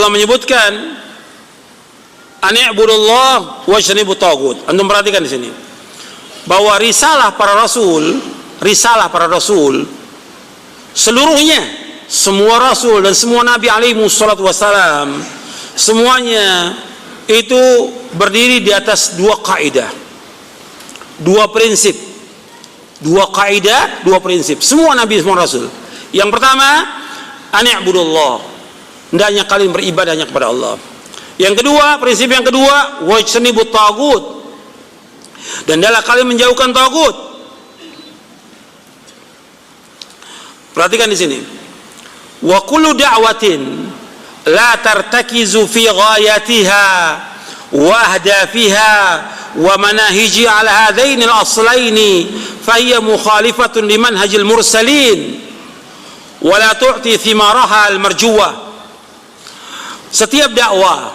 Allah menyebutkan ani'budullah wajtanibut taghut. Antum perhatikan di sini bahwa risalah para rasul seluruhnya, semua rasul dan semua nabi alaihi wassalatu wassalam, semuanya itu berdiri di atas dua kaidah, dua prinsip, dua kaidah, dua prinsip. Semua nabi, semua rasul. Yang pertama, ani'budullah, hendaknya kalian beribadah hanya kepada Allah. Yang kedua, prinsip yang kedua, wajtanibut taghut, dan hendaklah kalian menjauhkan taghut. Perhatikan di sini. Wa kullu da'watin la tartakizu fi ghayatiha wa ahdafiha wa manahiji ala hadaini al-aslaini fa hiya mukhalifatun limanhajil mursalin wa la tu'ti thimaraha al-marjuwah. Setiap dakwah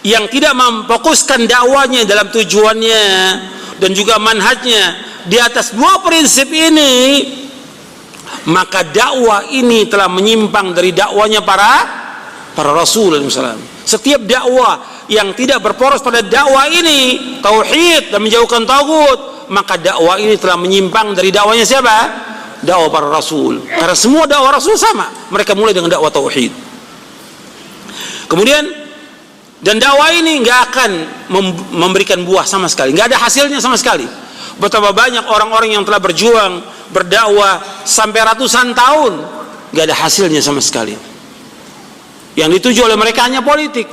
yang tidak memfokuskan dakwanya dalam tujuannya dan juga manhajnya di atas dua prinsip ini, maka dakwah ini telah menyimpang dari dakwanya para rasul. Setiap dakwah yang tidak berporos pada dakwah ini, tauhid dan menjauhkan taghut, maka dakwah ini telah menyimpang dari dakwanya siapa? Dakwah para rasul. Karena semua dakwah rasul sama, mereka mulai dengan dakwah tauhid. Kemudian, dan dakwah ini nggak akan memberikan buah sama sekali, nggak ada hasilnya sama sekali. Betapa banyak orang-orang yang telah berjuang berdakwah sampai ratusan tahun, nggak ada hasilnya sama sekali. Yang dituju oleh mereka hanya politik,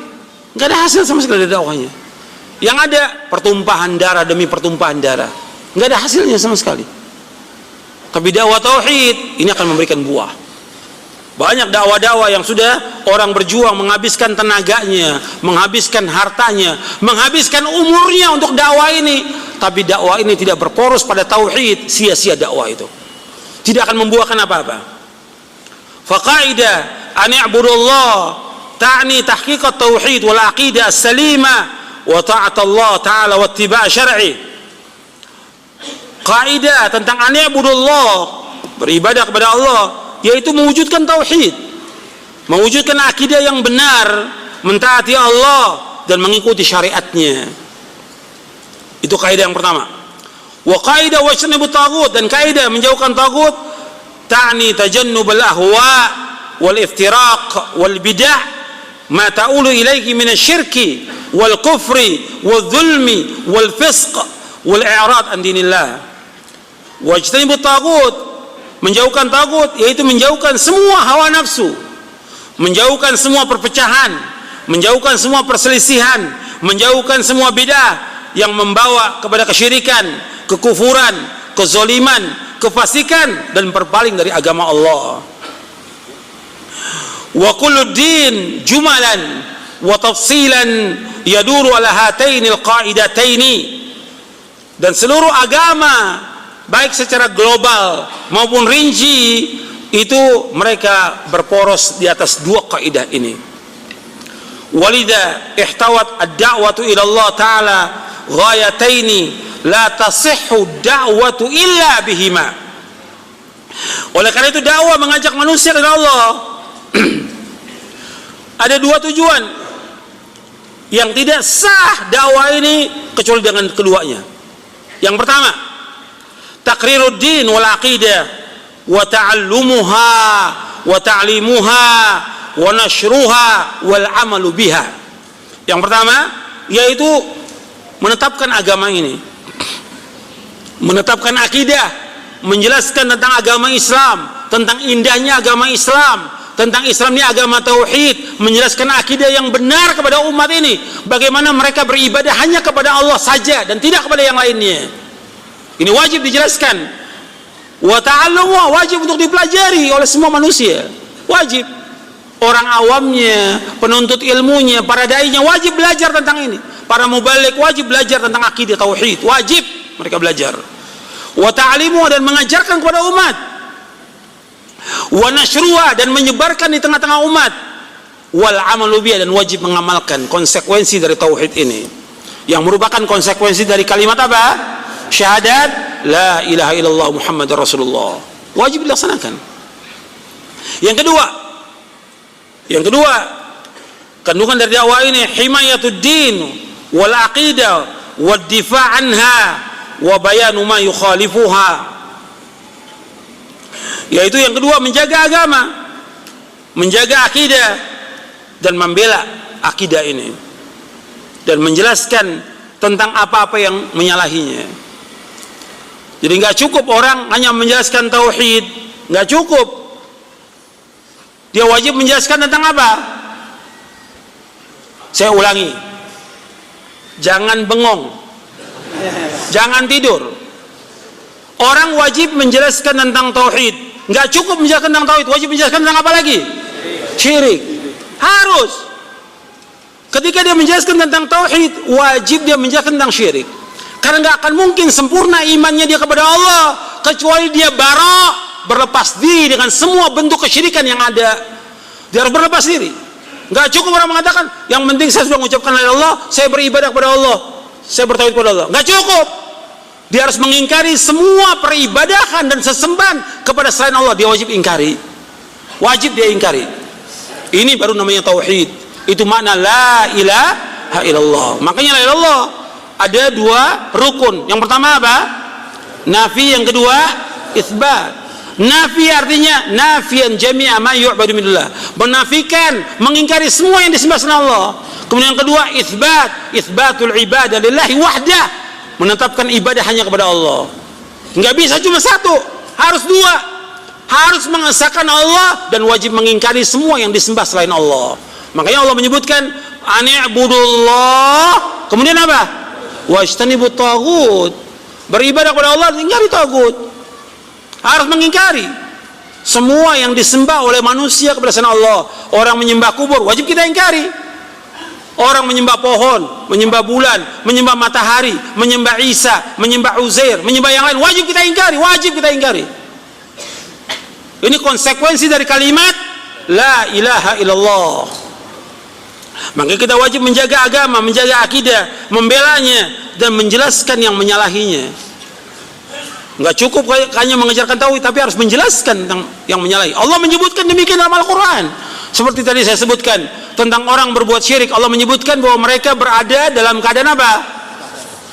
nggak ada hasil sama sekali dari dakwahnya. Yang ada pertumpahan darah demi pertumpahan darah, nggak ada hasilnya sama sekali. Tapi dakwah tauhid ini akan memberikan buah. Banyak dakwah-dakwah yang sudah orang berjuang menghabiskan tenaganya, menghabiskan hartanya, menghabiskan umurnya untuk dakwah ini, tapi dakwah ini tidak berporos pada tauhid, sia-sia dakwah itu. Tidak akan membuahkan apa-apa. Faqaidah ani'budullah ta'ni tahqiqat tauhid wal aqidah as-salimah wa ta'at Allah ta'ala wa ittiba' syar'i. Kaidah tentang ani'budullah, beribadah kepada Allah, yaitu mewujudkan tauhid, mewujudkan akidah yang benar, mentaati Allah dan mengikuti syariatnya. Itu kaidah yang pertama. Wa kaidah wajtanibut taghut, dan kaidah menjauhkan taghut ta'ni tajannubal ahwa wal iftiraq wal bid'ah ma ta'ulu ilaihi min asy-syirki wal kufri wal zulmi wal fisq wal i'rad an dinillah. Wajtanibut taghut, menjauhkan taghut, yaitu menjauhkan semua hawa nafsu, menjauhkan semua perpecahan, menjauhkan semua perselisihan, menjauhkan semua bidah yang membawa kepada kesyirikan, kekufuran, kezaliman, kefasikan, dan berpaling dari agama Allah. Wa kullu din jumalan wa tafsilan yaduru ala hatainil qaidataini, dan seluruh agama baik secara global maupun rinci itu mereka berporos di atas dua kaidah ini. Walidha ihtawat ad-da'watu ila Allah ta'ala ghayataini la tasihhu da'watu illa bihima. Oleh karena itu dakwah mengajak manusia kepada Allah ada dua tujuan yang tidak sah dakwah ini kecuali dengan keduanya. Yang pertama, taqrirud din wal aqidah wa ta'allumuha wa ta'limuha wa nashruha wal amalu biha. Yang pertama yaitu menetapkan agama ini, menetapkan akidah, menjelaskan tentang agama Islam, tentang indahnya agama Islam, tentang Islam ini agama tauhid, menjelaskan akidah yang benar kepada umat ini, bagaimana mereka beribadah hanya kepada Allah saja dan tidak kepada yang lainnya. Ini wajib dijelaskan. Wa ta'allumu, wajib untuk dipelajari oleh semua manusia. Wajib. Orang awamnya, penuntut ilmunya, para dai-nya wajib belajar tentang ini. Para mubalik wajib belajar tentang akidah tauhid. Wajib mereka belajar. Wa ta'limu, dan mengajarkan kepada umat. Wa nashruha, dan menyebarkan di tengah-tengah umat. Wal amalu biha, dan wajib mengamalkan konsekuensi dari tauhid ini, yang merupakan konsekuensi dari kalimat apa? Syahadat la ilaha illallah Muhammadar Rasulullah. Wajib dilaksanakan. Yang kedua Kandungan dari dakwah ini himayatud din wal aqidah wad difa' anha wa bayanu ma yukhalifuha. Yaitu yang kedua, menjaga agama, menjaga akidah dan membela akidah ini dan menjelaskan tentang apa-apa yang menyalahinya. Jadi nggak cukup orang hanya menjelaskan tauhid, nggak cukup. Dia wajib menjelaskan tentang apa? Saya ulangi, jangan bengong, jangan tidur. Orang wajib menjelaskan tentang tauhid, nggak cukup menjelaskan tentang tauhid, wajib menjelaskan tentang apa lagi? Syirik. Harus. Ketika dia menjelaskan tentang tauhid, wajib dia menjelaskan tentang syirik. Karena nggak akan mungkin sempurna imannya dia kepada Allah kecuali dia berlepas diri dengan semua bentuk kesyirikan yang ada. Dia harus berlepas diri. Nggak cukup orang mengatakan yang penting saya sudah mengucapkan la ilaha illallah, saya beribadah kepada Allah, saya bertauhid kepada Allah. Nggak cukup. Dia harus mengingkari semua peribadahan dan sesembahan kepada selain Allah. Dia wajib ingkari. Wajib dia ingkari. Ini baru namanya tauhid. Itu makna la ilaha illallah. Makanya la ilaha illallah ada dua rukun. Yang pertama apa? Nafi. Yang kedua itsbat. Nafi artinya nafian jami'a ma yu'badu minillah, menafikan, mengingkari semua yang disembah selain Allah. Kemudian yang kedua itsbat, itsbatul ibadah lillahi wahdah, menetapkan ibadah hanya kepada Allah. Enggak bisa cuma satu, harus dua. Harus mengesahkan Allah dan wajib mengingkari semua yang disembah selain Allah. Makanya Allah menyebutkan ani'budullah, kemudian apa? Wajtanibut taghut. Beribadah kepada Allah, ingkari taghut. Harus mengingkari semua yang disembah oleh manusia kepada selain Allah. Orang menyembah kubur, wajib kita ingkari. Orang menyembah pohon, menyembah bulan, menyembah matahari, menyembah Isa, menyembah Uzair, menyembah yang lain, wajib kita ingkari, wajib kita ingkari. Ini konsekuensi dari kalimat la ilaha illallah. Maka kita wajib menjaga agama, menjaga akidah, membelanya dan menjelaskan yang menyalahinya. Enggak cukup hanya mengajarkan tauhid, tapi harus menjelaskan tentang yang menyalahi. Allah menyebutkan demikian dalam Al-Quran. Seperti tadi saya sebutkan tentang orang berbuat syirik, Allah menyebutkan bahwa mereka berada dalam keadaan apa?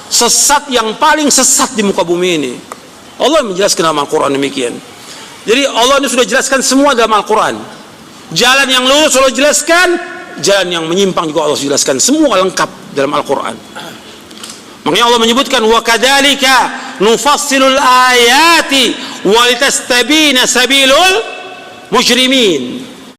Sesat yang paling sesat di muka bumi ini. Allah menjelaskan dalam Al-Quran demikian. Jadi Allah ini sudah jelaskan semua dalam Al-Quran. Jalan yang lurus Allah jelaskan, jalan yang menyimpang juga Allah jelaskan, semua lengkap dalam Al-Quran. Makanya Allah menyebutkan wa kadzalika nufassilul ayati wa litastabina sabilul mujrimin.